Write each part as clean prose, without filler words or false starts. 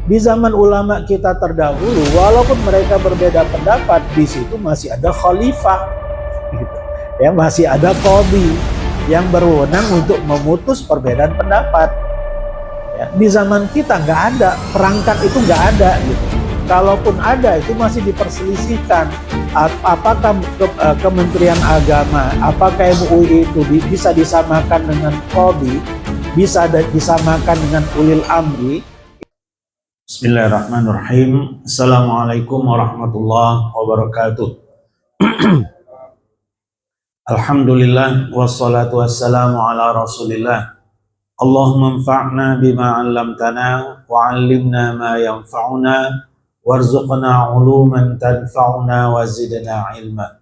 Di zaman ulama kita terdahulu, walaupun mereka berbeda pendapat, di situ masih ada khalifah, gitu. Ya, masih ada qadhi yang berwenang untuk memutus perbedaan pendapat. Ya, di zaman kita nggak ada, perangkat itu nggak ada, gitu. Kalaupun ada, itu masih diperselisihkan. Apakah Kementerian Agama, apakah MUI itu bisa disamakan dengan qadhi, bisa disamakan dengan ulil amri. Bismillahirrahmanirrahim. Assalamualaikum warahmatullahi wabarakatuh. Alhamdulillah wassalatu wassalamu ala Rasulillah. Allahumma anfa'na bima 'allamtana wa 'allimna ma yanfa'una warzuqna 'uluman tanfa'una wa zidna 'ilma.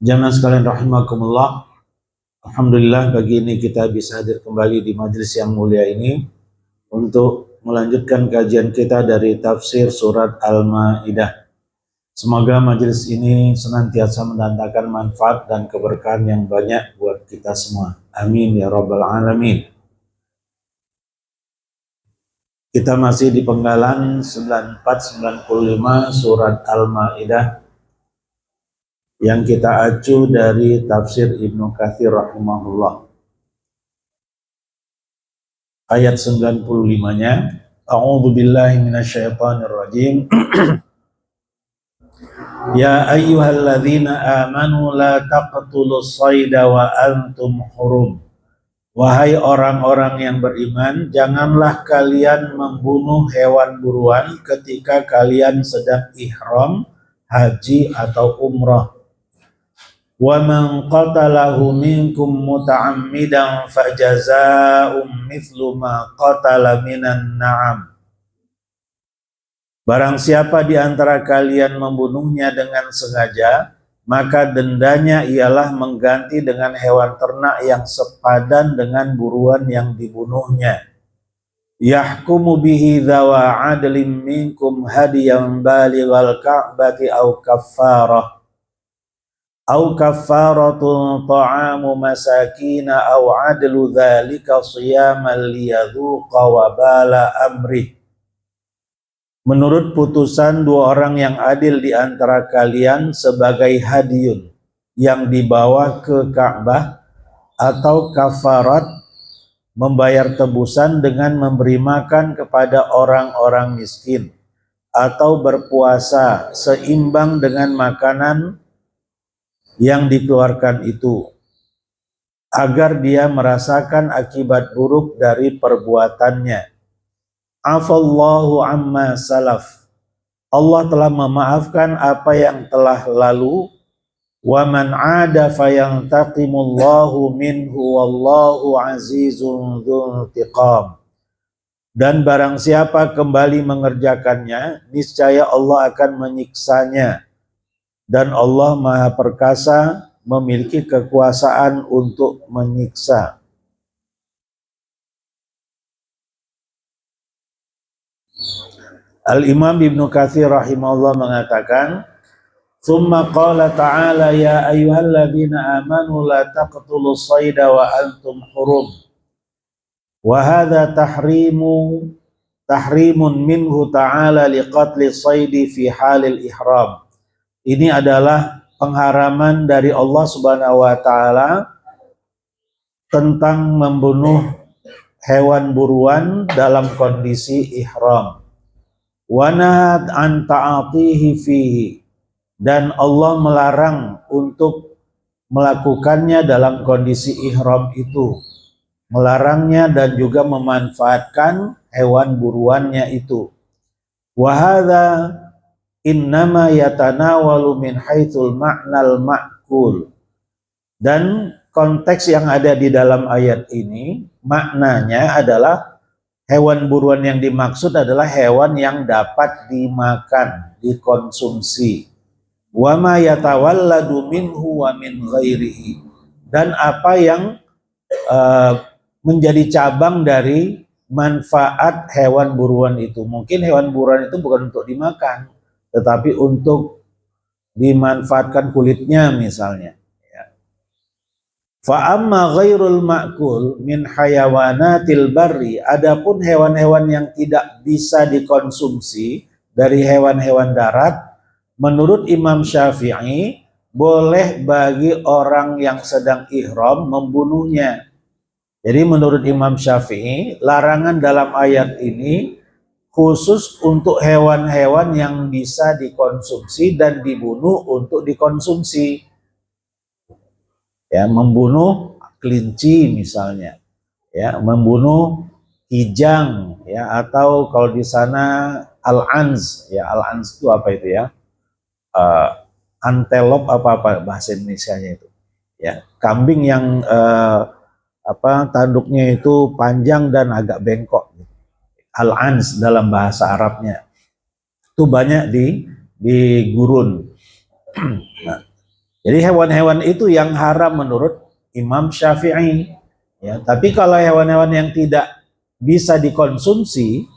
Jamaah sekalian rahimakumullah. Alhamdulillah pagi ini kita bisa hadir kembali di majelis yang mulia ini untuk melanjutkan kajian kita dari tafsir surat Al-Maidah. Semoga majelis ini senantiasa mendatangkan manfaat dan keberkahan yang banyak buat kita semua. Amin ya rabbal alamin. Kita masih di penggalan 94-95 surat Al-Maidah yang kita acu dari tafsir Ibnu Katsir rahimahullah. Ayat 95-nya, A'udzu billahi minasyaitonir rajim. Ya ayyuhalladzina amanu la taqtulus sayda wa antum hurum. Wahai orang-orang yang beriman, janganlah kalian membunuh hewan buruan ketika kalian sedang ihram, haji atau umrah. Wa man qatalahu minkum muta'ammidan fajazaa'un mithlu ma qatala minan na'am. Barang siapa di antara kalian membunuhnya dengan sengaja, maka dendanya ialah mengganti dengan hewan ternak yang sepadan dengan buruan yang dibunuhnya. Yahkumu bihi dzawa 'adlin minkum hadiyan balighal ka'bati aw kaffarah. Au kaffaratun ta'amu masakina au adlu dzalika siyaman liyadzuqa wabala amri. Menurut putusan dua orang yang adil di antara kalian sebagai hadiyun yang dibawa ke Ka'bah, atau kafarat membayar tebusan dengan memberi makan kepada orang-orang miskin, atau berpuasa seimbang dengan makanan yang dikeluarkan itu, agar dia merasakan akibat buruk dari perbuatannya. Afallahu amma salaf. Allah telah memaafkan apa yang telah lalu. Wa man 'ada fayantaqimullahu minhu wallahu azizun dzuntiqam. Dan barang siapa kembali mengerjakannya, niscaya Allah akan menyiksanya. Dan Allah Maha Perkasa, memiliki kekuasaan untuk menyiksa. Al-Imam Ibnu Katsir rahimahullah mengatakan, "Tsumma qala ta'ala ya ayyuhalladzina amanu la taqtulus sayda wa antum hurum." Wa hadza tahrimun minhu ta'ala liqatli saydi fi halil ihram. Ini adalah pengharaman dari Allah Subhanahu wa taala tentang membunuh hewan buruan dalam kondisi ihram. Wa nahat an ta'atihi fihi, dan Allah melarang untuk melakukannya dalam kondisi ihram itu. Melarangnya dan juga memanfaatkan hewan buruannya itu. Wa hadza innama yatanawalu min haitsul ma'nal ma'kul. Dan konteks yang ada di dalam ayat ini, maknanya adalah hewan buruan yang dimaksud adalah hewan yang dapat dimakan, dikonsumsi. Wa ma yatawalladu minhu wa min ghairihi. Dan apa yang menjadi cabang dari manfaat hewan buruan itu. Mungkin hewan buruan itu bukan untuk dimakan, tetapi untuk dimanfaatkan kulitnya misalnya. Fa amma ghairul ma'kul min hayawanatil barri, adapun hewan-hewan yang tidak bisa dikonsumsi dari hewan-hewan darat, menurut Imam Syafi'i boleh bagi orang yang sedang ihram membunuhnya. Jadi menurut Imam Syafi'i, larangan dalam ayat ini khusus untuk hewan-hewan yang bisa dikonsumsi dan dibunuh untuk dikonsumsi. Ya, membunuh kelinci misalnya, ya, membunuh kijang, ya, atau kalau di sana al-anz, ya, al-anz itu apa itu ya? Antelop apa bahasa Indonesianya itu, ya, kambing yang tanduknya itu panjang dan agak bengkok, al-anz dalam bahasa Arabnya, itu banyak di gurun. Nah, jadi hewan-hewan itu yang haram menurut Imam Syafi'i. Ya, tapi kalau hewan-hewan yang tidak bisa dikonsumsi,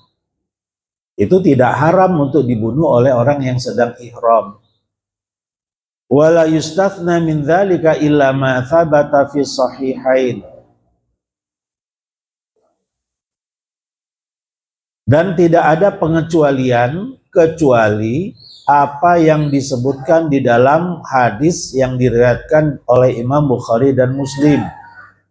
itu tidak haram untuk dibunuh oleh orang yang sedang ihram. Wala yustathna min dzalika illa ma thabata fi sahihain. Dan tidak ada pengecualian kecuali apa yang disebutkan di dalam hadis yang diriwayatkan oleh Imam Bukhari dan Muslim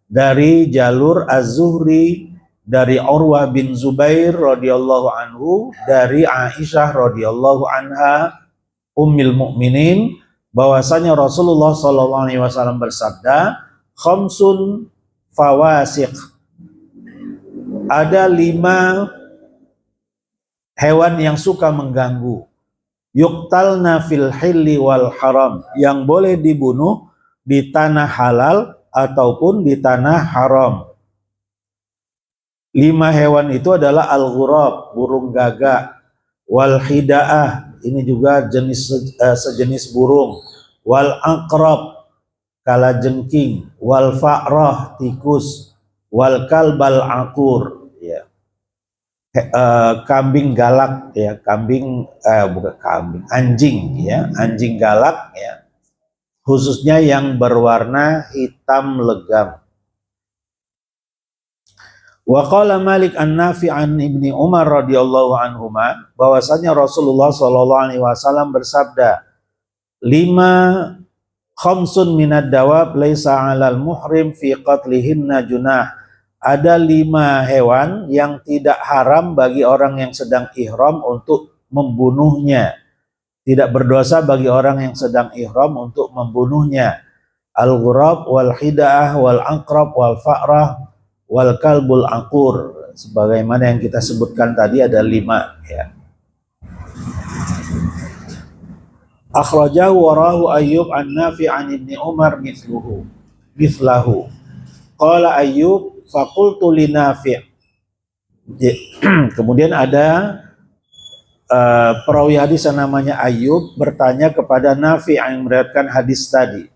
dari jalur Az-Zuhri, dari Urwah bin Zubair radhiyallahu anhu, dari Aisyah radhiyallahu anha ummul mukminin, bahwasanya Rasulullah sallallahu alaihi wasallam bersabda, khamsun fawasiq, ada 5 hewan yang suka mengganggu, yuqtalna fil hilli wal haram, yang boleh dibunuh di tanah halal ataupun di tanah haram. 5 hewan itu adalah al-ghurab, burung gagak, wal hidaah, ini juga sejenis burung, wal aqrab, kalajengking, wal fa'rah, tikus, wal kalbal aqur, ya, kambing galak, ya, bukan kambing, anjing, ya, anjing galak, ya, khususnya yang berwarna hitam legam. Wa qala Malik an-Nafi' an Ibni Umar radhiyallahu anhuma, bahwasanya Rasulullah sallallahu alaihi wasallam bersabda, 5 khamsun minad dawab laisa 'alal muhrim fi qatlihinna junah. Ada 5 hewan yang tidak haram bagi orang yang sedang ihram untuk membunuhnya. Tidak berdosa bagi orang yang sedang ihram untuk membunuhnya. Al-ghurab wal hidaah wal aqrab wal fa'rah wal kalbul aqur, sebagaimana yang kita sebutkan tadi ada 5, ya. Akhrajahu warahu Ayyub an Nafi' an Ibni Umar mithlahu. Qala Ayyub faqultu li Nafi'. Kemudian ada perawi hadis yang namanya Ayyub bertanya kepada Nafi' yang meriwayatkan hadis tadi,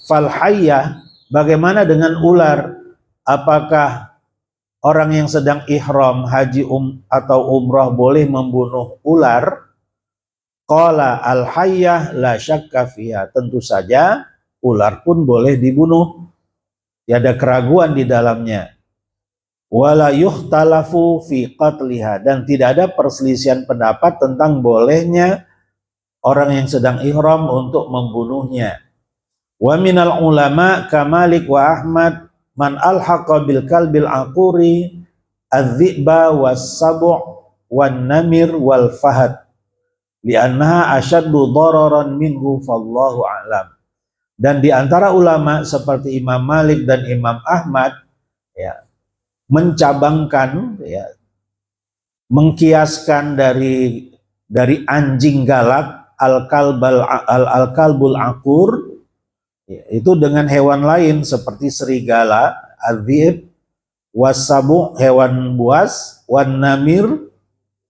fal hayyah, bagaimana dengan ular? Apakah orang yang sedang ihram haji atau umrah boleh membunuh ular? Qala al hayyah la syakka fiha, tentu saja ular pun boleh dibunuh, tidak ada keraguan di dalamnya. Wala yukhtalafu fi qatliha, dan tidak ada perselisihan pendapat tentang bolehnya orang yang sedang ihram untuk membunuhnya. Wa minal ulama kamalik wa Ahmad man alhaqa bil kalbil aquri adz-dzi'ba was-sabu' wan namir wal fahad li'annaha asyaddu dararan minhu fallahu a'lam. Dan di antara ulama seperti Imam Malik dan Imam Ahmad, ya, mencabangkan, ya, mengkiaskan dari anjing galak al-kalbul aqur, itu dengan hewan lain seperti serigala, adzib, wasabu, hewan buas, wan namir,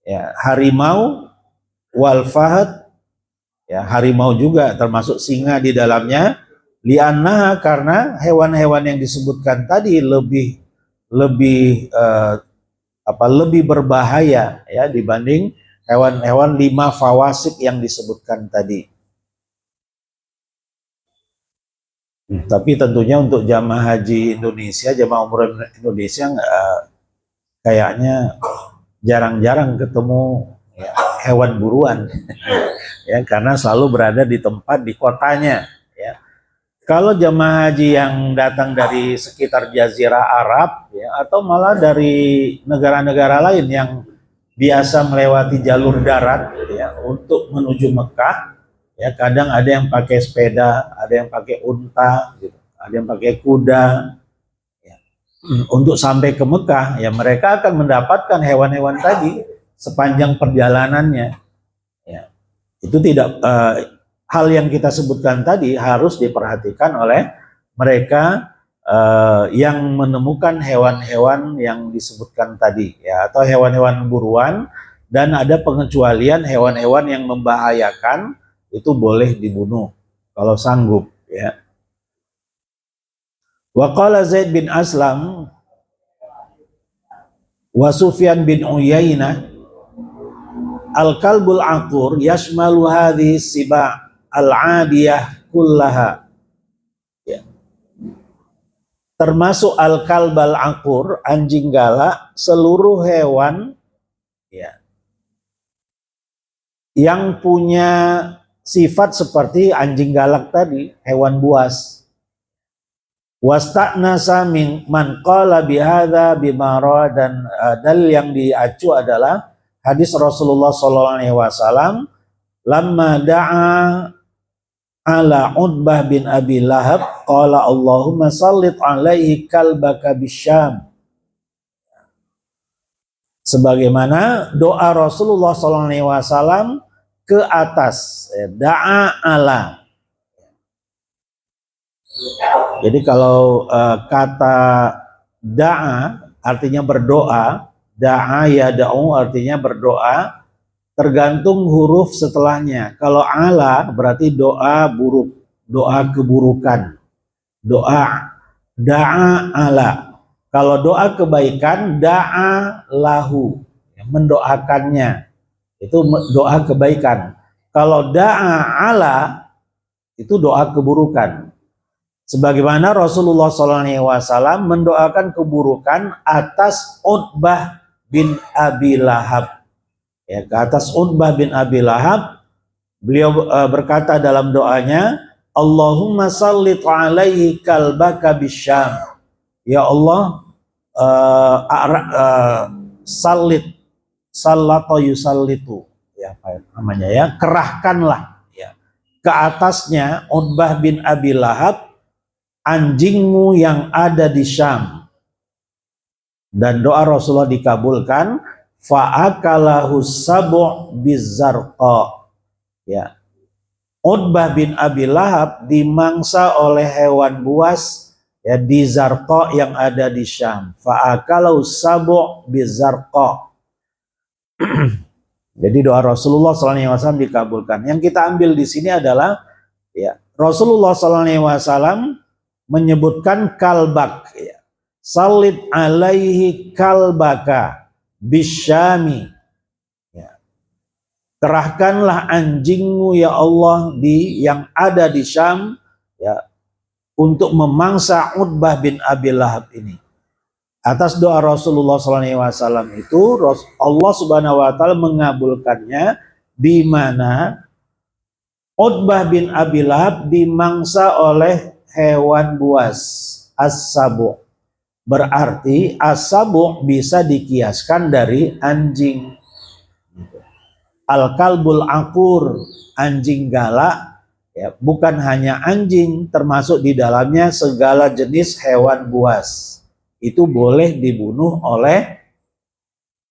ya, harimau, wal fahad, ya, harimau juga termasuk singa di dalamnya, lianna, karena hewan-hewan yang disebutkan tadi lebih berbahaya, ya, dibanding hewan-hewan 5 fawasik yang disebutkan tadi. Tapi tentunya untuk jamaah haji Indonesia, jamaah umroh Indonesia kayaknya jarang-jarang ketemu ya, hewan buruan ya, karena selalu berada di tempat di kotanya ya. Kalau jamaah haji yang datang dari sekitar Jazirah Arab ya, atau malah dari negara-negara lain yang biasa melewati jalur darat ya untuk menuju Mekah ya, kadang ada yang pakai sepeda, ada yang pakai unta gitu, ada yang pakai kuda ya. Untuk sampai ke Mekah ya, mereka akan mendapatkan hewan-hewan tadi sepanjang perjalanannya ya. Itu tidak hal yang kita sebutkan tadi harus diperhatikan oleh mereka yang menemukan hewan-hewan yang disebutkan tadi ya, atau hewan-hewan buruan, dan ada pengecualian hewan-hewan yang membahayakan itu boleh dibunuh kalau sanggup ya. Wa qala Zaid bin Aslam wa Sufyan bin Uyainah al-kalbul aqur yashmalu hadhihi siba al-adiyah kullaha ya. Termasuk al-kalbal aqur, anjing galak, seluruh hewan ya yang punya sifat seperti anjing galak tadi, hewan buas. Wasta'nasa man qala bihadza bimara, dan dalil yang diacu adalah hadis Rasulullah SAW lamma da'a ala Utbah bin Abi Lahab qala Allahumma sallit alaihi kalbaka bisyam, sebagaimana doa Rasulullah SAW ke atas da'a ala. Jadi kalau kata da'a artinya berdoa, da'a ya da'u artinya berdoa, tergantung huruf setelahnya. Kalau ala berarti doa buruk, doa keburukan. Doa da'a ala. Kalau doa kebaikan, da'a lahu, mendoakannya. Itu doa kebaikan. Kalau da'a ala, itu doa keburukan. Sebagaimana Rasulullah SAW mendoakan keburukan atas Utbah bin Abi Lahab. Ya, ke atas Utbah bin Abi Lahab, beliau berkata dalam doanya, Allahumma sallit alaihi kalbaka bisyam. Ya Allah, sallit, sallato yusallitu, ya apa namanya ya, kerahkanlah ya ke atasnya Utbah bin Abi Lahab anjingmu yang ada di Syam. Dan doa Rasulullah dikabulkan, fa'akalahu sabu' bizzarqa ya. Utbah bin Abi Lahab dimangsa oleh hewan buas ya di Zarqa yang ada di Syam. Fa'akalahu sabu' bizzarqa. Jadi doa Rasulullah SAW dikabulkan. Yang kita ambil di sini adalah ya, Rasulullah SAW menyebutkan kalbak ya. Sallit alaihi kalbaka bisyami ya. Kerahkanlah anjingmu ya Allah yang ada di Syam ya, untuk memangsa Utbah bin Abi Lahab ini. Atas doa Rasulullah SAW itu Allah Subhanahu wa taala mengabulkannya, di mana Utbah bin Abi Lahab dimangsa oleh hewan buas as-sabu. Berarti as-sabu bisa dikiaskan dari anjing. Al-kalbul aqur, anjing galak ya, bukan hanya anjing, termasuk di dalamnya segala jenis hewan buas. Itu boleh dibunuh oleh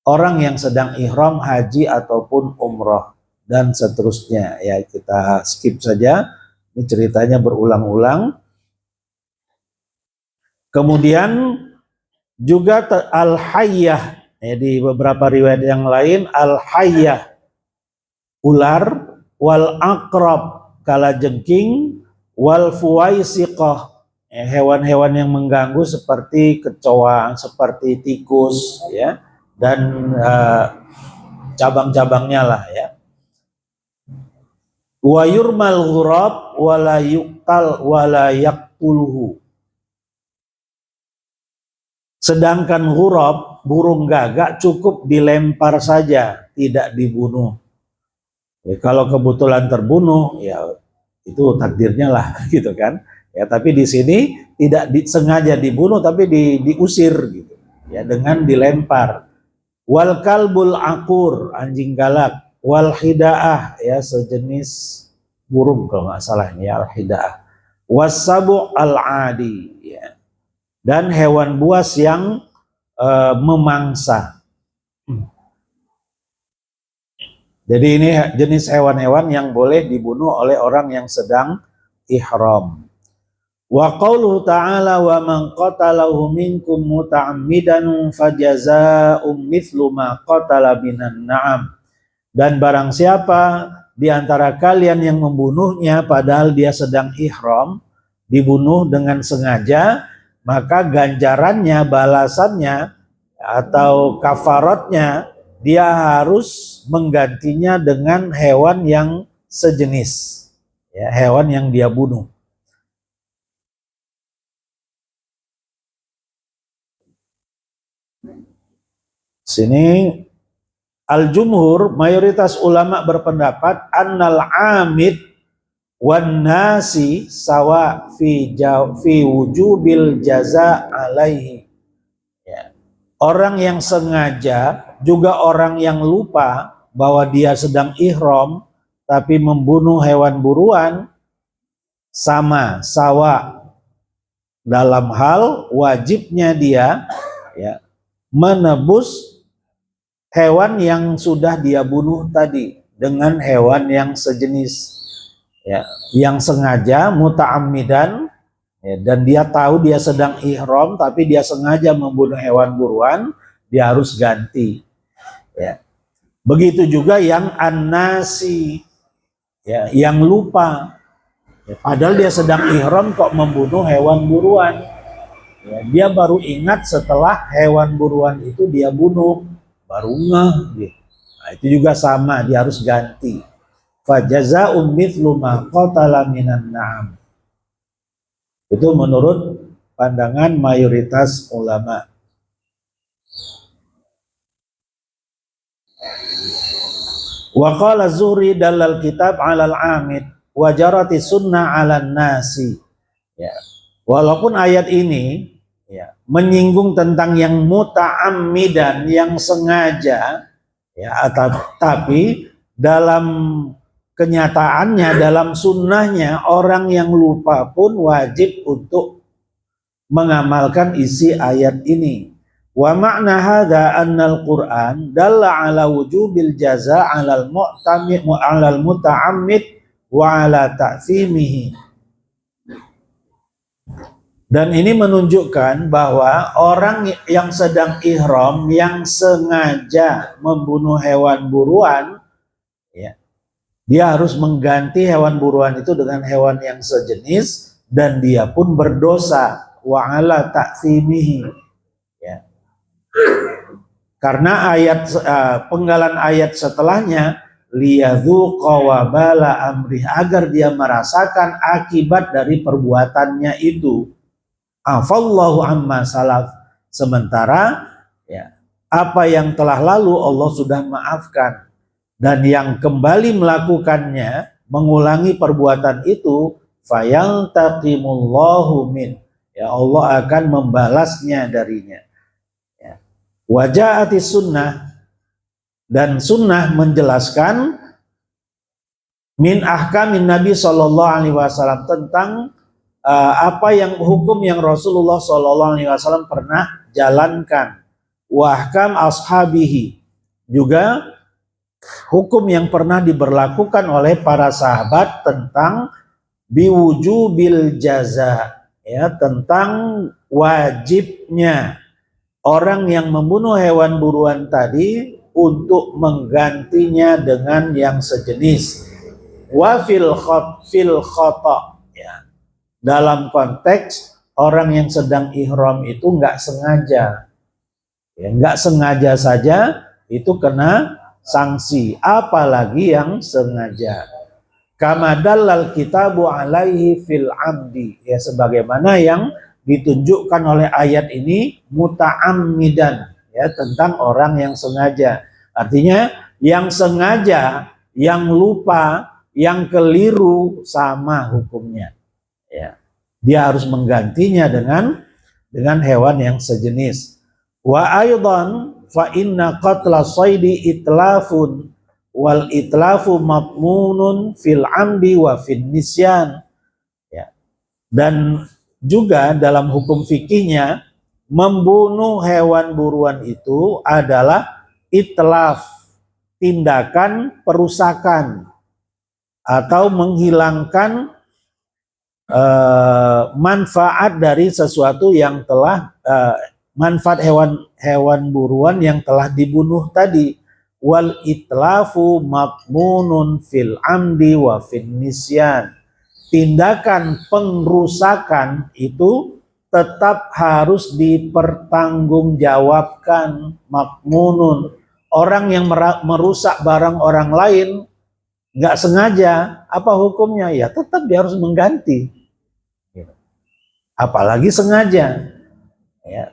orang yang sedang ihram haji ataupun umroh dan seterusnya ya. Kita skip saja, ini ceritanya berulang-ulang. Kemudian juga al-hayyah ya, di beberapa riwayat yang lain al-hayyah ular, wal aqrab kalajengking, wal fuwaisiqah hewan-hewan yang mengganggu seperti kecoa, seperti tikus ya, dan cabang-cabangnya lah ya. Wa yurmal ghurab wala yuqtal wala yaqtuluhu. Sedangkan ghurab, burung gagak, cukup dilempar saja, tidak dibunuh. Ya, kalau kebetulan terbunuh, ya itu takdirnya lah, gitu kan. Ya, tapi di sini tidak sengaja dibunuh, tapi diusir, gitu. Ya, dengan dilempar. Wal kalbul akur, anjing galak. Wal hidaah, ya sejenis burung kalau nggak salah, ya al hidaah. Wasabu al adi, ya. Dan hewan buas yang memangsa. Jadi ini jenis hewan-hewan yang boleh dibunuh oleh orang yang sedang ihram. Wa qauluhu ta'ala wa man qatalahu minkum muta'ammidan fajazaa'um mithlu ma qatala minan na'am. Dan barang siapa di antara kalian yang membunuhnya padahal dia sedang ihram, dibunuh dengan sengaja, maka ganjarannya, balasannya atau kafaratnya, dia harus menggantinya dengan hewan yang sejenis, ya, hewan yang dia bunuh. Sini al-jumhur, mayoritas ulama berpendapat annal amid wan nasi sawa fi wujubil jaza alaihi. Ya. Orang yang sengaja juga orang yang lupa bahwa dia sedang ihram tapi membunuh hewan buruan sama, sawa dalam hal wajibnya dia, ya, menebus hewan yang sudah dia bunuh tadi dengan hewan yang sejenis, ya, yang sengaja muta'ammidan, ya, dan dia tahu dia sedang ihram tapi dia sengaja membunuh hewan buruan, dia harus ganti, ya. Begitu juga yang an-nasi, ya, yang lupa, ya, padahal dia sedang ihram kok membunuh hewan buruan, ya, dia baru ingat setelah hewan buruan itu dia bunuh, baru ngeh, gitu. Nah, itu juga sama, dia harus ganti. Fajaza'um mithlu ma qatala minan na'am. Itu menurut pandangan mayoritas ulama. Wa qala Zuhri dalal kitab 'alal 'amid wa jarati sunnah 'alan nasi. Ya. Walaupun ayat ini, ya, menyinggung tentang yang muta'ammidan, yang sengaja, ya, tapi dalam kenyataannya, dalam sunnahnya, orang yang lupa pun wajib untuk mengamalkan isi ayat ini. Wa ma'na hadza annal Qur'an dalla ala wujubil jaza 'alal mu'tamid wa 'alal muta'ammid wa 'ala ta'thimihi. Dan ini menunjukkan bahwa orang yang sedang ihram yang sengaja membunuh hewan buruan, ya, dia harus mengganti hewan buruan itu dengan hewan yang sejenis dan dia pun berdosa, wa 'ala ta'thimihi, ya. Karena ayat penggalan ayat setelahnya liyadzuqa wabala amrih, agar dia merasakan akibat dari perbuatannya itu. Afallahu amma salaf, sementara, ya, apa yang telah lalu Allah sudah maafkan, dan yang kembali melakukannya, mengulangi perbuatan itu, fayaltaqimullahu min, ya, Allah akan membalasnya darinya. Waja'ati sunnah, dan sunnah menjelaskan min ahkamin Nabi Shallallahu Alaihi Wasallam, tentang apa yang hukum yang Rasulullah Shallallahu Alaihi Wasallam pernah jalankan. Wahkam ashabihi, juga hukum yang pernah diberlakukan oleh para sahabat tentang biwujubil jaza, ya, tentang wajibnya orang yang membunuh hewan buruan tadi untuk menggantinya dengan yang sejenis. Wa fil khata, ya, dalam konteks orang yang sedang ihram itu nggak sengaja, ya, nggak sengaja saja itu kena sanksi, apalagi yang sengaja. kama dallal kitabu alaihi fil amdi, ya sebagaimana yang ditunjukkan oleh ayat ini muta'ammidan, ya tentang orang yang sengaja. Artinya yang sengaja, yang lupa, yang keliru sama hukumnya. Ya. Dia harus menggantinya dengan hewan yang sejenis. Wa aidan fa inna qatla saydi itlafun wal itlafu matmunun fil amdi wa fin nisyan. Ya. Dan juga dalam hukum fikihnya, membunuh hewan buruan itu adalah itlaf, tindakan perusakan atau menghilangkan manfaat dari sesuatu yang telah manfaat hewan buruan yang telah dibunuh tadi. Wal itlafu matmunun fil amdi wa fin nisyan. Tindakan pengrusakan itu tetap harus dipertanggungjawabkan, makmunun. Orang yang merusak barang orang lain nggak sengaja, apa hukumnya? Ya tetap dia harus mengganti. Apalagi sengaja. Ya.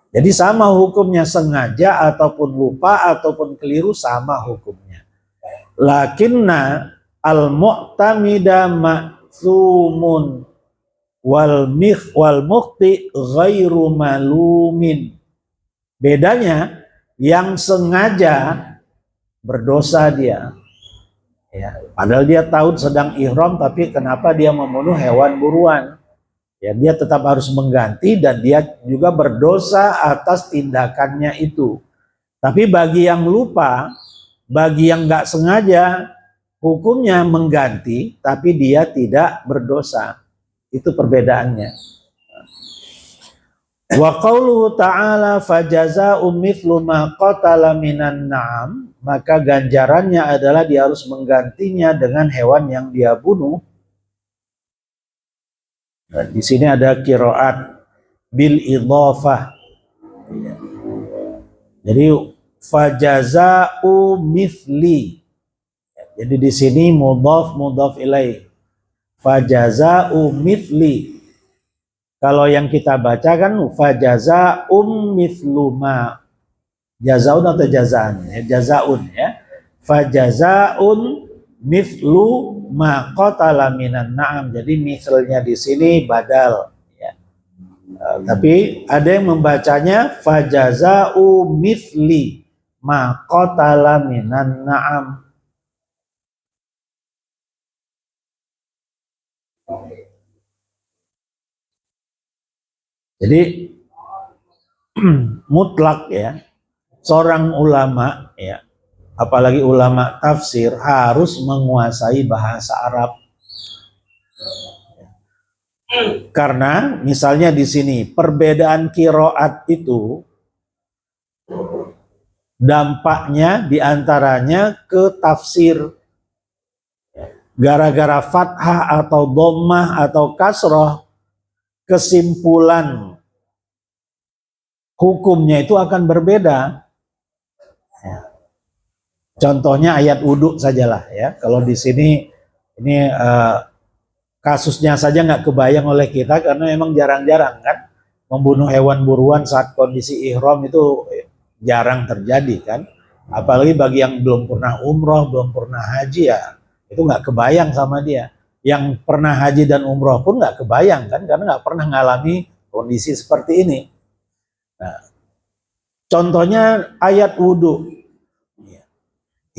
Jadi sama hukumnya, sengaja ataupun lupa ataupun keliru sama hukumnya. Lakinna al-mu'tamida ma'thumun wal mukhti ghairu malumin. Bedanya yang sengaja berdosa dia. Ya, padahal dia tahu sedang ihram, tapi kenapa dia membunuh hewan buruan? Ya, dia tetap harus mengganti dan dia juga berdosa atas tindakannya itu. Tapi bagi yang lupa, bagi yang nggak sengaja, hukumnya mengganti, tapi dia tidak berdosa. Itu perbedaannya. Wa qauluhu ta'ala fajaza'u mithlu ma qatala minan na'am, maka ganjarannya adalah dia harus menggantinya dengan hewan yang dia bunuh. Nah, di sini ada qiraat bil idhafah. Jadi fajaza'u mithli. Jadi di sini mudhaf ilaih. Fajaza'u mithli. Kalau yang kita baca kan fajaza'um mithlu ma. Jazaun atau jazaan? Ya, jazaun ya. Fajaza'un mithlu ma qatala minan na'am. Jadi misalnya di sini badal ya. Tapi ada yang membacanya fajaza'u mithli ma qatala minan na'am. Jadi mutlak ya, seorang ulama ya, apalagi ulama tafsir harus menguasai bahasa Arab. Karena misalnya di sini perbedaan qiraat itu dampaknya diantaranya ke tafsir. Gara-gara fathah atau dhammah atau kasroh, kesimpulan hukumnya itu akan berbeda. Contohnya ayat wudhu sajalah ya. Kalau di sini ini kasusnya saja nggak kebayang oleh kita karena memang jarang-jarang kan membunuh hewan buruan saat kondisi ihram itu jarang terjadi kan. Apalagi bagi yang belum pernah umroh, belum pernah haji ya itu nggak kebayang sama dia. Yang pernah haji dan umroh pun nggak kebayang kan karena nggak pernah mengalami kondisi seperti ini. Nah, contohnya ayat wudhu.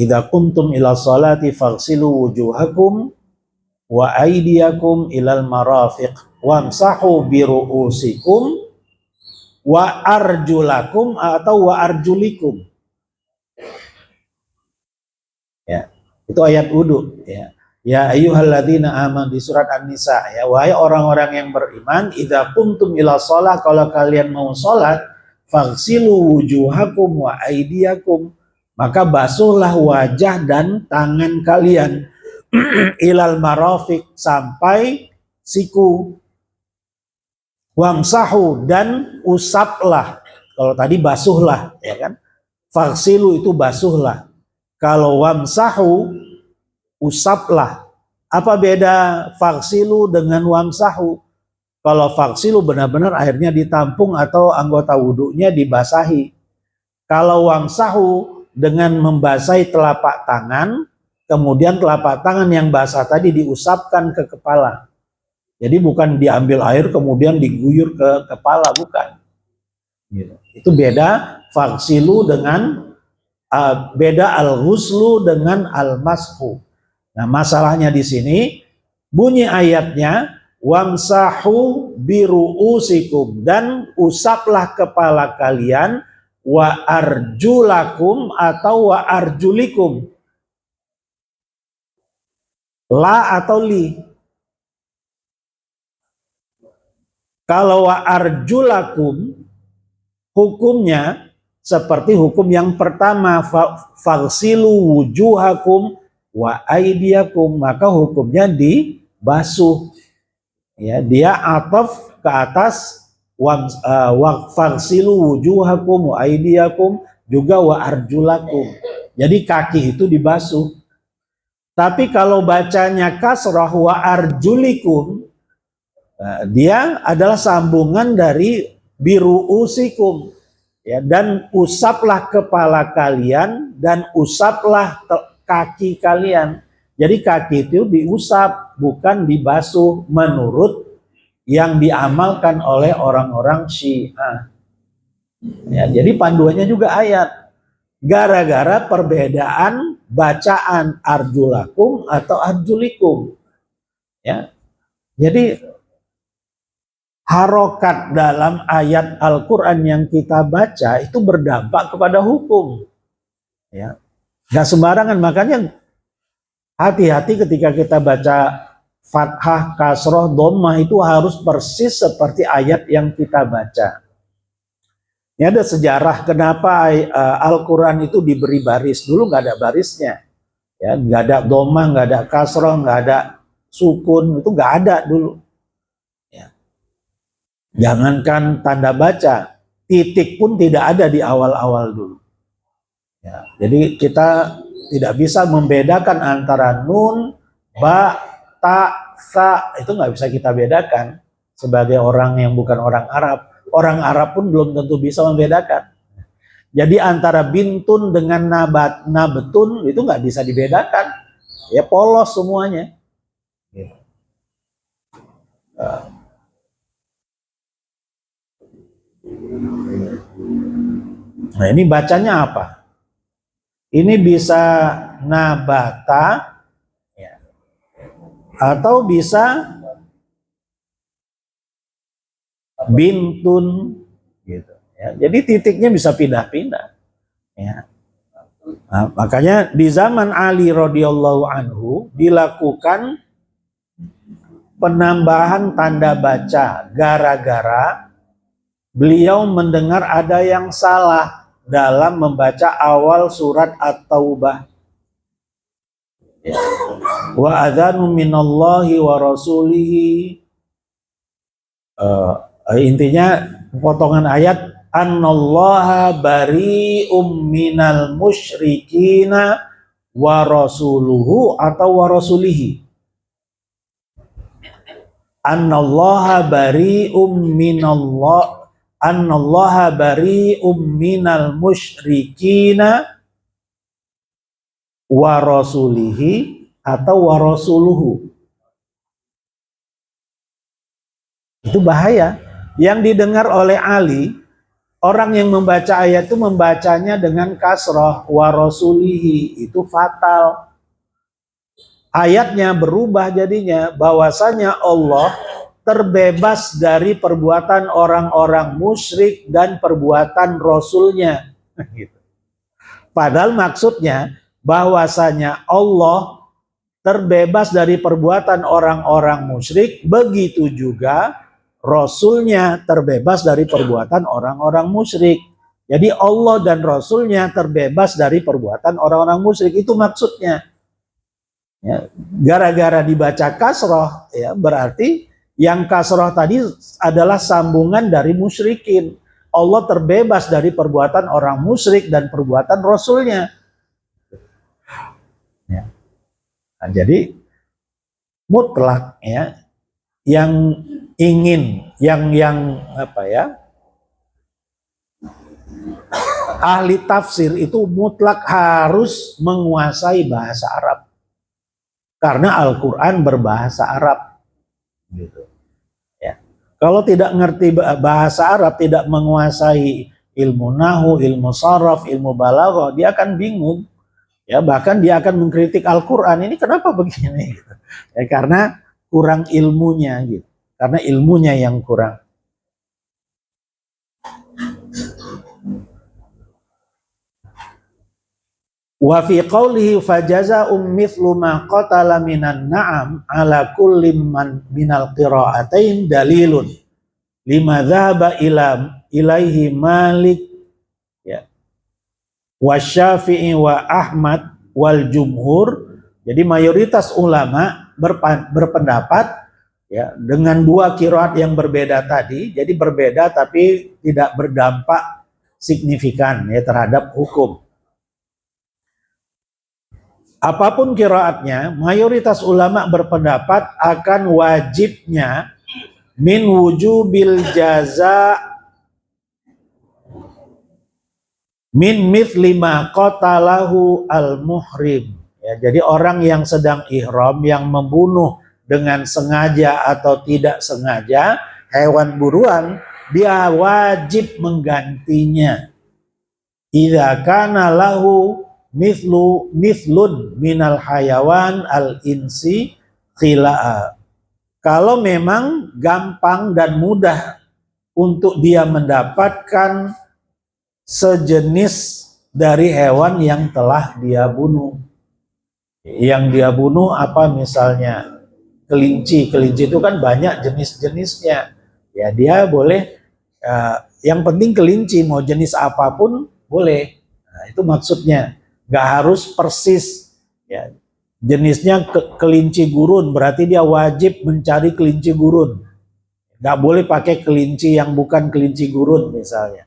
Idza kuntum ila sholati faghsilu wujuhakum wa aydiyakum ilal marafiq wamsahu bi ru'usikum wa arjulakum atau wa arjulikum. Ya, itu ayat wudhu ya. Ya ayyuhalladzina amanu di surat An-Nisa ya, wahai orang-orang yang beriman, idza kuntum ila shalah, kalau kalian mau salat, faghsilu wujuhakum wa aydiyakum, maka basuhlah wajah dan tangan kalian ilal marafiq sampai siku, wamsahu dan usaplah. Kalau tadi basuhlah ya kan, faghsilu itu basuhlah, kalau wamsahu usaplah Apa beda faksilu dengan wamsahu? Kalau faksilu benar-benar airnya ditampung atau anggota wudhunya dibasahi. Kalau wamsahu dengan membasahi telapak tangan, kemudian telapak tangan yang basah tadi diusapkan ke kepala. Jadi bukan diambil air kemudian diguyur ke kepala, bukan. Itu beda faksilu dengan beda al-ghuslu dengan al-mashu. Nah, masalahnya di sini bunyi ayatnya wamsahu biruusikum, dan usaplah kepala kalian, wa arjulakum atau wa arjulikum. La atau li? Kalau wa arjulakum hukumnya seperti hukum yang pertama, faghsilu wujuhakum wa aidiakum, maka hukumnya dibasuh. Ya, dia ataf ke atas wa faghsilu wujuhakum wa aidiakum, juga wa arjulakum. Jadi kaki itu dibasuh. Tapi kalau bacanya kasrah wa arjulikum, dia adalah sambungan dari biruusikum. Ya, dan usaplah kepala kalian dan usaplah kaki kalian. Jadi kaki itu diusap, bukan dibasuh menurut yang diamalkan oleh orang-orang Syiah. Ya, jadi panduannya juga ayat. Gara-gara perbedaan bacaan arjulakum atau arjulikum. Ya. Jadi harokat dalam ayat Al-Quran yang kita baca itu berdampak kepada hukum. Ya. Gak sembarangan, makanya hati-hati ketika kita baca fathah, kasroh, dhammah, itu harus persis seperti ayat yang kita baca. Ini ada sejarah kenapa Al-Quran itu diberi baris. Dulu nggak ada barisnya, ya, nggak ada dhammah, nggak ada kasroh, nggak ada sukun, itu nggak ada dulu. Ya. Jangankan tanda baca, titik pun tidak ada di awal-awal dulu. Ya, jadi kita tidak bisa membedakan antara nun, ba, ta, sa, itu nggak bisa kita bedakan sebagai orang yang bukan orang Arab. Orang Arab pun belum tentu bisa membedakan. Jadi antara bintun dengan nabetun itu nggak bisa dibedakan. Ya polos semuanya. Nah, ini bacanya apa? Ini bisa nabata, ya, atau bisa bintun, gitu. Ya, jadi titiknya bisa pindah-pindah. Ya. Nah, makanya di zaman Ali radhiyallahu anhu dilakukan penambahan tanda baca gara-gara beliau mendengar ada yang salah dalam membaca awal surat At-Taubah. Ya. Wa adzanu minallahi wa rasulihi. Intinya potongan ayat annallaha bari'um minal musyrikina wa rasuluhu atau wa rasulihi. Annallaha bari'um minallah annallaha bari'um minal musyrikina wa rasulihi atau wa rasuluhu. Itu bahaya. Yang didengar oleh Ali, orang yang membaca ayat itu membacanya dengan kasroh wa rasulihi, itu fatal. Ayatnya berubah jadinya bahwasanya Allah terbebas dari perbuatan orang-orang musyrik dan perbuatan Rasulnya. Padahal maksudnya bahwasanya Allah terbebas dari perbuatan orang-orang musyrik, begitu juga Rasulnya terbebas dari perbuatan orang-orang musyrik. Jadi Allah dan Rasulnya terbebas dari perbuatan orang-orang musyrik, itu maksudnya. Ya, gara-gara dibaca kasroh, ya, berarti yang kasroh tadi adalah sambungan dari musyrikin. Allah terbebas dari perbuatan orang musyrik dan perbuatan Rasulnya. Ya. Nah, jadi mutlak ya, yang ingin yang apa ya, ahli tafsir itu mutlak harus menguasai bahasa Arab karena Al-Qur'an berbahasa Arab gitu ya. Kalau tidak ngerti bahasa Arab, tidak menguasai ilmu nahwu, ilmu saraf, ilmu balaghah, dia akan bingung ya, bahkan dia akan mengkritik Al-Qur'an, ini kenapa begini gitu. Ya, karena kurang ilmunya gitu. Karena ilmunya yang kurang. Wa fi qawlihi fajaza'um mithlu ma qatala minan na'am ala kulli man minal qira'atain dalilun lima dhahaba ilaihi Malik ya wa Syafi'i wa Ahmad wal jumhur. Jadi mayoritas ulama berpendapat ya dengan dua qiraat yang berbeda tadi, jadi berbeda tapi tidak berdampak signifikan ya terhadap hukum. Apapun qiraatnya, mayoritas ulama berpendapat akan wajibnya min wujubil jaza min mithli ma qatalahu al muhrim. Ya, jadi orang yang sedang ihram yang membunuh dengan sengaja atau tidak sengaja hewan buruan, dia wajib menggantinya. Idza kana lahu mithlun minal hayawan al insi khila'a. Kalau memang gampang dan mudah untuk dia mendapatkan sejenis dari hewan yang telah dia bunuh. Yang dia bunuh apa, misalnya kelinci. Kelinci itu kan banyak jenis-jenisnya. Ya dia boleh, yang penting kelinci, mau jenis apapun boleh. Nah, itu maksudnya. Gak harus persis ya. Jenisnya kelinci gurun, berarti dia wajib mencari kelinci gurun. Gak boleh pakai kelinci yang bukan kelinci gurun misalnya.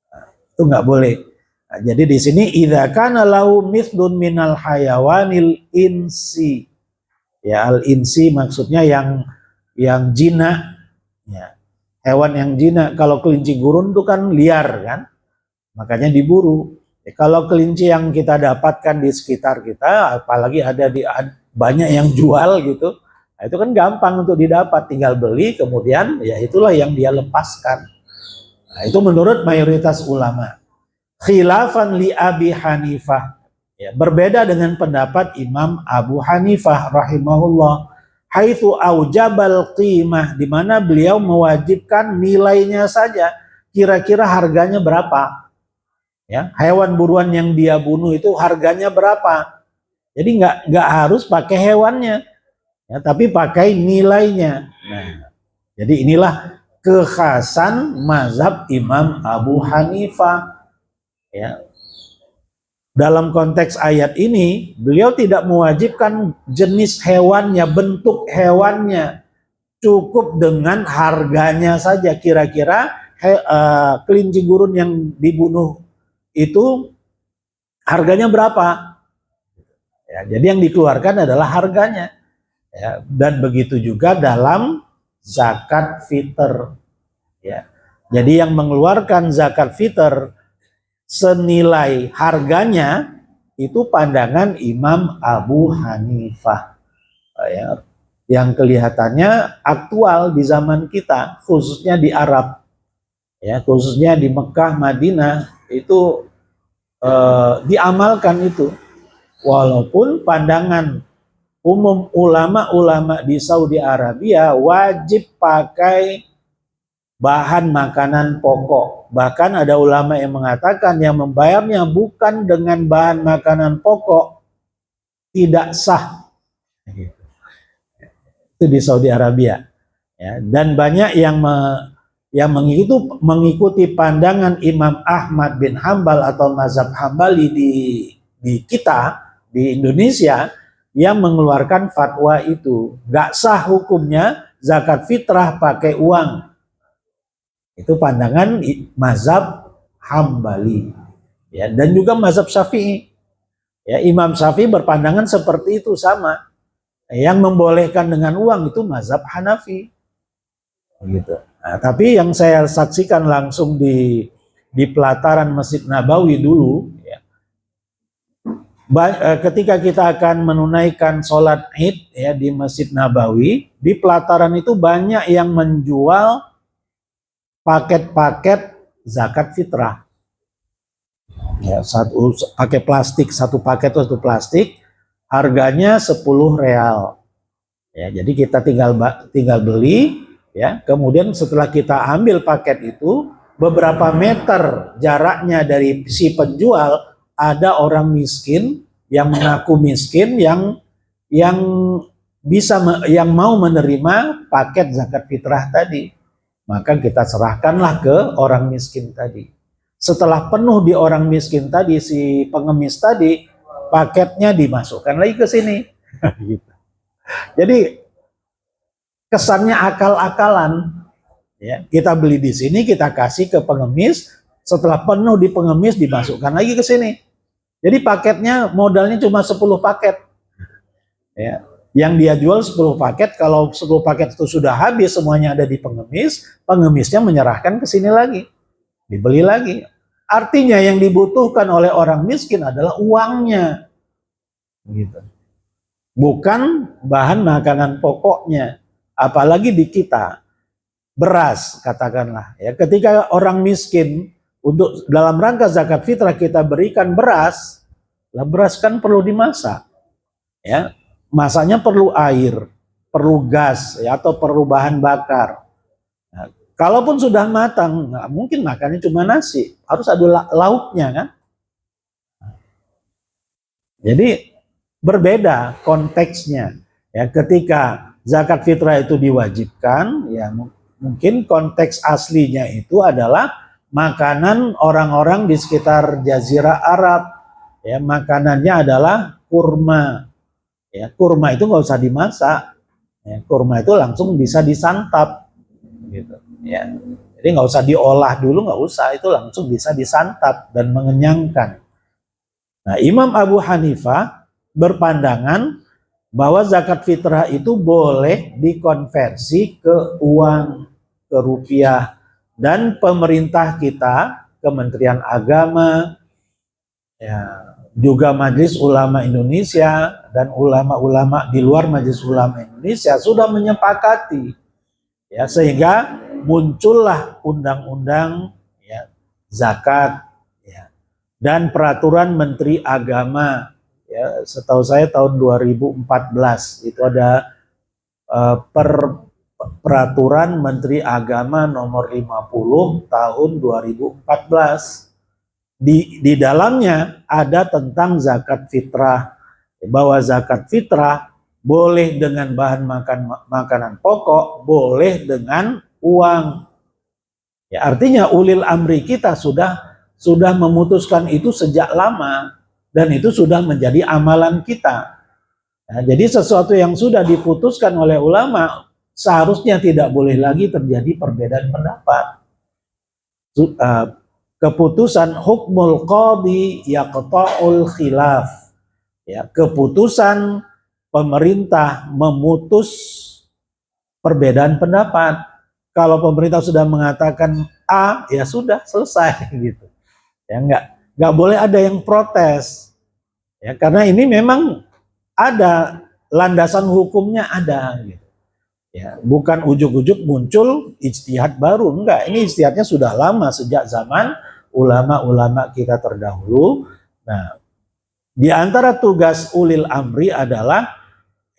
Nah, itu gak boleh. Nah, jadi di sini idza kana lahu mithlun minal hayawanil insi. Ya, al insi maksudnya yang jina ya. Hewan yang jina. Kalau kelinci gurun itu kan liar kan, makanya diburu. Kalau kelinci yang kita dapatkan di sekitar kita, apalagi ada banyak yang jual gitu, nah itu kan gampang untuk didapat, tinggal beli kemudian ya itulah yang dia lepaskan. Nah, itu menurut mayoritas ulama. Khilafan li Abi Hanifah, ya, berbeda dengan pendapat Imam Abu Hanifah rahimahullah. Haitsu aujabal qimah, di mana beliau mewajibkan nilainya saja, kira-kira harganya berapa. Ya, hewan buruan yang dia bunuh itu harganya berapa? Jadi nggak harus pakai hewannya, ya, tapi pakai nilainya. Nah, jadi inilah kekhasan mazhab Imam Abu Hanifah. Ya. Dalam konteks ayat ini, beliau tidak mewajibkan jenis hewannya, bentuk hewannya, cukup dengan harganya saja. Kira-kira kelinci gurun yang dibunuh itu harganya berapa? Ya, jadi yang dikeluarkan adalah harganya. Ya, dan begitu juga dalam zakat fitr. Ya, jadi yang mengeluarkan zakat fitr senilai harganya itu pandangan Imam Abu Hanifah. Ya, yang kelihatannya aktual di zaman kita, khususnya di Arab. Ya, khususnya di Mekah, Madinah itu diamalkan itu, walaupun pandangan umum ulama-ulama di Saudi Arabia wajib pakai bahan makanan pokok. Bahkan ada ulama yang mengatakan yang membayarnya bukan dengan bahan makanan pokok tidak sah. Itu di Saudi Arabia. Ya, dan banyak yang mengikuti pandangan Imam Ahmad bin Hambal atau mazhab Hambali di kita, di Indonesia, yang mengeluarkan fatwa itu. Gak sah hukumnya zakat fitrah pakai uang. Itu pandangan mazhab Hambali. Ya, dan juga mazhab Syafi'i. Ya, Imam Syafi'i berpandangan seperti itu sama. Yang membolehkan dengan uang itu mazhab Hanafi. Gitu. Nah, tapi yang saya saksikan langsung di pelataran Masjid Nabawi dulu, ya, ketika kita akan menunaikan sholat Id ya di Masjid Nabawi, di pelataran itu banyak yang menjual paket-paket zakat fitrah. Ya, pakai plastik, satu paket itu satu plastik, harganya 10 real. Ya, jadi kita tinggal beli, ya. Kemudian setelah kita ambil paket itu, beberapa meter jaraknya dari si penjual ada orang miskin yang mengaku miskin yang yang mau menerima paket zakat fitrah tadi. Maka kita serahkanlah ke orang miskin tadi. Setelah penuh di orang miskin tadi, si pengemis tadi, paketnya dimasukkan lagi ke sini. Jadi kesannya akal-akalan. Ya, kita beli di sini, kita kasih ke pengemis, setelah penuh di pengemis dimasukkan lagi ke sini. Jadi paketnya modalnya cuma 10 paket. Ya. Yang dia jual 10 paket, kalau 10 paket itu sudah habis semuanya ada di pengemis, pengemisnya menyerahkan ke sini lagi. Dibeli lagi. Artinya yang dibutuhkan oleh orang miskin adalah uangnya. Gitu. Bukan bahan makanan pokoknya. Apalagi di kita. Beras katakanlah. Ya, ketika orang miskin untuk dalam rangka zakat fitrah kita berikan beras, lah beras kan perlu dimasak. Ya. Masaknya perlu air, perlu gas, ya, atau perlu bahan bakar. Nah, kalaupun sudah matang, nggak mungkin makannya cuma nasi, harus ada lauknya kan. Jadi berbeda konteksnya. Ya, ketika zakat fitrah itu diwajibkan, ya mungkin konteks aslinya itu adalah makanan orang-orang di sekitar Jazirah Arab. Ya, makanannya adalah kurma. Ya, kurma itu nggak usah dimasak, ya, kurma itu langsung bisa disantap, gitu. Ya, jadi nggak usah diolah dulu, nggak usah, itu langsung bisa disantap dan mengenyangkan. Nah, Imam Abu Hanifah berpandangan bahwa zakat fitrah itu boleh dikonversi ke uang, ke rupiah, dan pemerintah kita, Kementerian Agama, ya, juga Majelis Ulama Indonesia dan ulama-ulama di luar Majelis Ulama Indonesia sudah menyepakati, ya, sehingga muncullah undang-undang, ya, zakat, ya, dan peraturan Menteri Agama, ya, setahu saya tahun 2014 itu ada peraturan Menteri Agama nomor 50 tahun 2014. Di dalamnya ada tentang zakat fitrah, bahwa zakat fitrah boleh dengan bahan makanan pokok, boleh dengan uang. Ya, artinya ulil amri kita sudah memutuskan itu sejak lama dan itu sudah menjadi amalan kita. Nah, jadi sesuatu yang sudah diputuskan oleh ulama seharusnya tidak boleh lagi terjadi perbedaan pendapat. Keputusan hukmul qadhi yaqta'ul khilaf. Ya, keputusan pemerintah memutus perbedaan pendapat. Kalau pemerintah sudah mengatakan A, ya sudah selesai gitu. Ya, nggak boleh ada yang protes. Ya, karena ini memang ada landasan hukumnya ada gitu. Ya, bukan ujuk-ujuk muncul ijtihad baru, enggak. Ini ijtihadnya sudah lama sejak zaman ulama-ulama kita terdahulu. Nah, di antara tugas ulil amri adalah,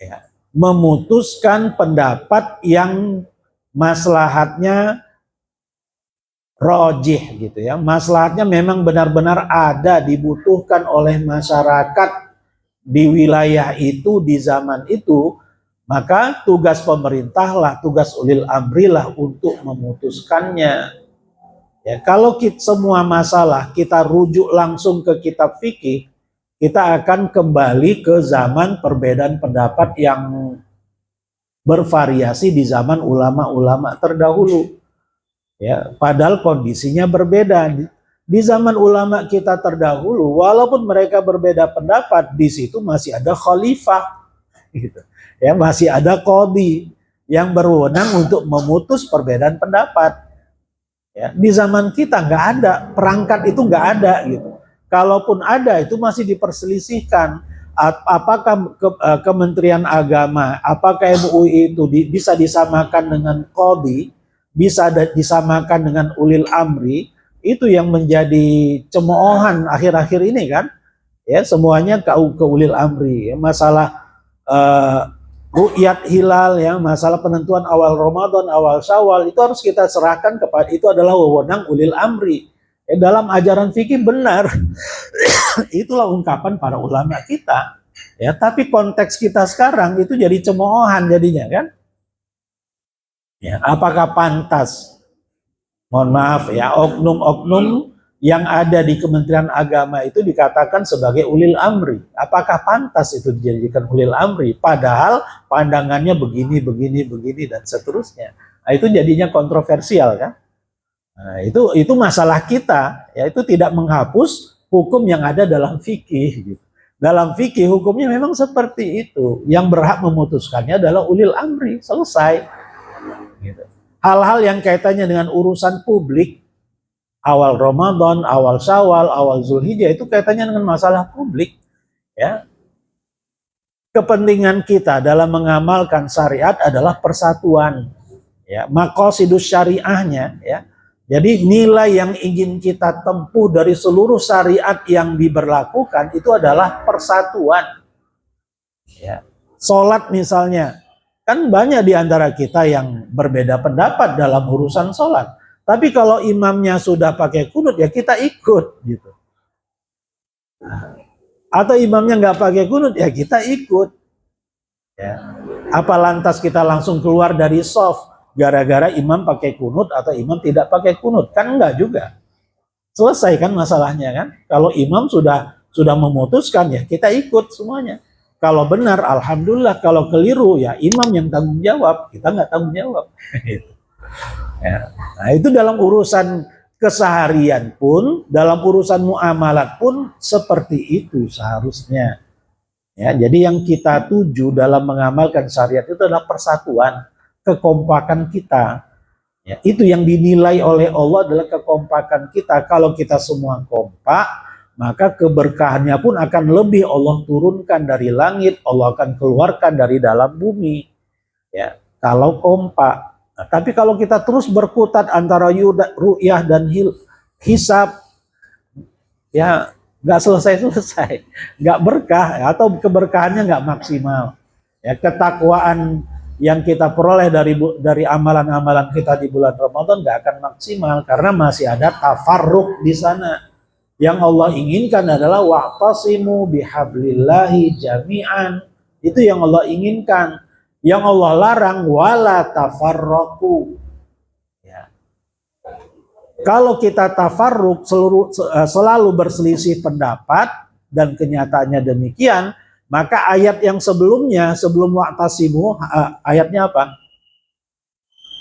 ya, memutuskan pendapat yang maslahatnya rojih gitu ya. Maslahatnya memang benar-benar ada, dibutuhkan oleh masyarakat di wilayah itu, di zaman itu. Maka tugas pemerintah lah, tugas ulil amri lah untuk memutuskannya. Ya, kalau semua masalah kita rujuk langsung ke kitab fikih, kita akan kembali ke zaman perbedaan pendapat yang bervariasi di zaman ulama-ulama terdahulu. Ya, padahal kondisinya berbeda. Di zaman ulama kita terdahulu, walaupun mereka berbeda pendapat, di situ masih ada khalifah. gitu. Ya, masih ada qadhi yang berwenang untuk memutus perbedaan pendapat. Ya, di zaman kita nggak ada, perangkat itu nggak ada gitu. Kalaupun ada itu masih diperselisihkan. Apakah Kementerian Agama, apakah MUI itu bisa disamakan dengan qadhi, bisa disamakan dengan ulil amri, itu yang menjadi cemoohan akhir-akhir ini kan. Ya, semuanya ke ulil amri. Ya, masalah ru'yat hilal, ya, masalah penentuan awal Ramadan, awal Syawal, itu harus kita serahkan kepada, itu adalah wewenang ulil amri. Ya, dalam ajaran fikih benar. Itulah ungkapan para ulama kita. Ya, tapi konteks kita sekarang itu jadi cemoohan jadinya kan. Ya, apakah pantas, mohon maaf ya, oknum-oknum yang ada di Kementerian Agama itu dikatakan sebagai ulil amri? Apakah pantas itu dijadikan ulil amri? Padahal pandangannya begini, begini, begini, dan seterusnya. Nah, itu jadinya kontroversial kan? Nah, itu masalah kita, ya, itu tidak menghapus hukum yang ada dalam fikih. Gitu. Dalam fikih hukumnya memang seperti itu. Yang berhak memutuskannya adalah ulil amri, selesai. Gitu. Hal-hal yang kaitannya dengan urusan publik, awal Ramadan, awal Syawal, awal Zulhijjah, itu kaitannya dengan masalah publik. Ya. Kepentingan kita dalam mengamalkan syariat adalah persatuan. Ya, maqasidus syariahnya, ya. Jadi nilai yang ingin kita tempuh dari seluruh syariat yang diberlakukan itu adalah persatuan. Ya. Sholat misalnya, kan banyak di antara kita yang berbeda pendapat dalam urusan sholat. Tapi kalau imamnya sudah pakai kunut, ya kita ikut gitu. Atau imamnya nggak pakai kunut, ya kita ikut. Ya. Apa lantas kita langsung keluar dari shaf gara-gara imam pakai kunut atau imam tidak pakai kunut? Kan enggak juga. Selesai kan masalahnya kan. Kalau imam sudah memutuskan, ya kita ikut semuanya. Kalau benar alhamdulillah, kalau keliru ya imam yang tanggung jawab, kita nggak tanggung jawab. Ya. Nah, itu dalam urusan keseharian pun, dalam urusan muamalat pun seperti itu seharusnya. Ya, jadi yang kita tuju dalam mengamalkan syariat itu adalah persatuan, kekompakan kita. Ya, itu yang dinilai oleh Allah adalah kekompakan kita. Kalau kita semua kompak, maka keberkahannya pun akan lebih Allah turunkan dari langit, Allah akan keluarkan dari dalam bumi. Ya, kalau kompak. Nah, tapi kalau kita terus berkutat antara ru'yah dan hisab, ya nggak selesai-selesai, nggak berkah, atau keberkahannya nggak maksimal. Ya, ketakwaan yang kita peroleh dari amalan-amalan kita di bulan Ramadan nggak akan maksimal karena masih ada tafarruq di sana. Yang Allah inginkan adalah wa'tasimu bihablillahi jami'an. Itu yang Allah inginkan. Yang Allah larang wala tafarraqu. Ya. Kalau kita tafarruq, selalu berselisih pendapat dan kenyataannya demikian, maka ayat yang sebelumnya, sebelum wa'tasimu, ayatnya apa?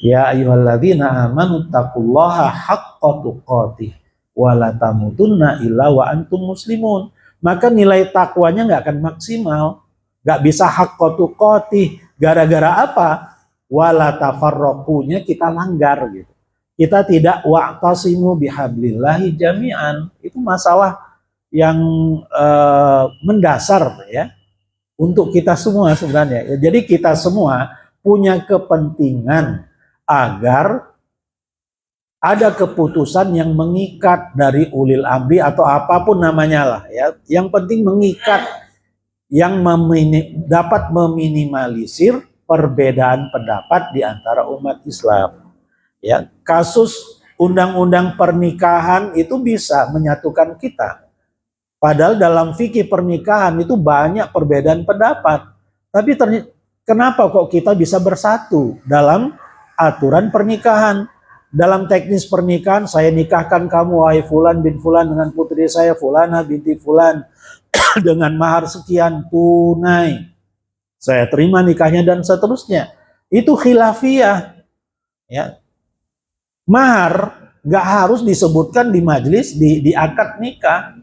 Ya ayyuhalladzina amanu taqullaha haqqa tuqatih wa la tamutunna illa wa antum muslimun. Maka nilai takwanya nggak akan maksimal, nggak bisa haqqa tuqatih. Gara-gara apa? Wa la tafarraqunya kita langgar gitu. Kita tidak wa'tasimu bihablillahi jami'an. Itu masalah yang mendasar ya untuk kita semua sebenarnya. Ya, jadi kita semua punya kepentingan agar ada keputusan yang mengikat dari ulil amri atau apapun namanya lah ya. Yang penting mengikat, yang dapat meminimalisir perbedaan pendapat di antara umat Islam. Ya, kasus undang-undang pernikahan itu bisa menyatukan kita. Padahal dalam fikih pernikahan itu banyak perbedaan pendapat. Tapi kenapa kok kita bisa bersatu dalam aturan pernikahan? Dalam teknis pernikahan, saya nikahkan kamu wahai fulan bin fulan dengan putri saya Fulana binti fulan dengan mahar sekian tunai. Saya terima nikahnya dan seterusnya. Itu khilafiyah. Ya. Mahar nggak harus disebutkan di majelis, di akad nikah.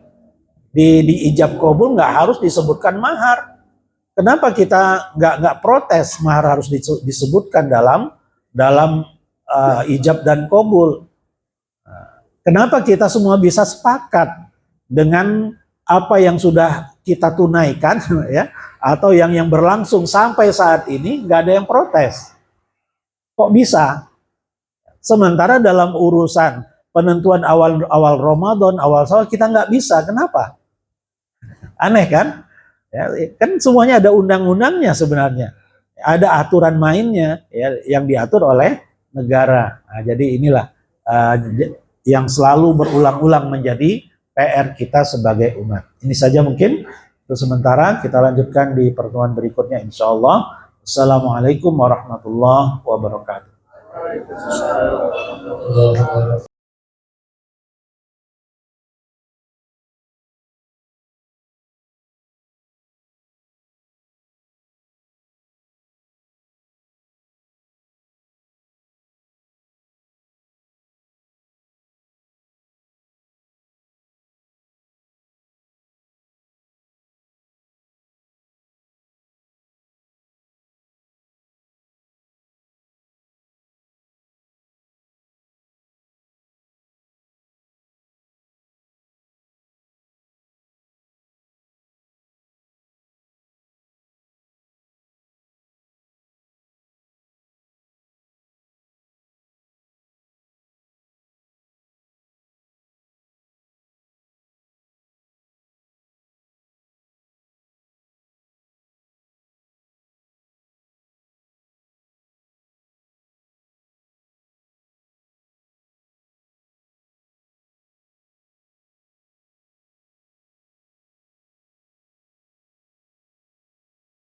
Di ijab kabul nggak harus disebutkan mahar. Kenapa kita nggak protes mahar harus disebutkan dalam ijab dan qabul? Kenapa kita semua bisa sepakat dengan apa yang sudah kita tunaikan ya, atau yang berlangsung sampai saat ini nggak ada yang protes? Kok bisa? Sementara dalam urusan penentuan awal Ramadan, awal Syawal kita nggak bisa. Kenapa? Aneh kan? Ya, kan semuanya ada undang-undangnya sebenarnya. Ada aturan mainnya ya, yang diatur oleh negara. Nah, jadi inilah yang selalu berulang-ulang menjadi PR kita sebagai umat. Ini saja mungkin untuk sementara, kita lanjutkan di pertemuan berikutnya insya Allah. Assalamualaikum warahmatullahi wabarakatuh.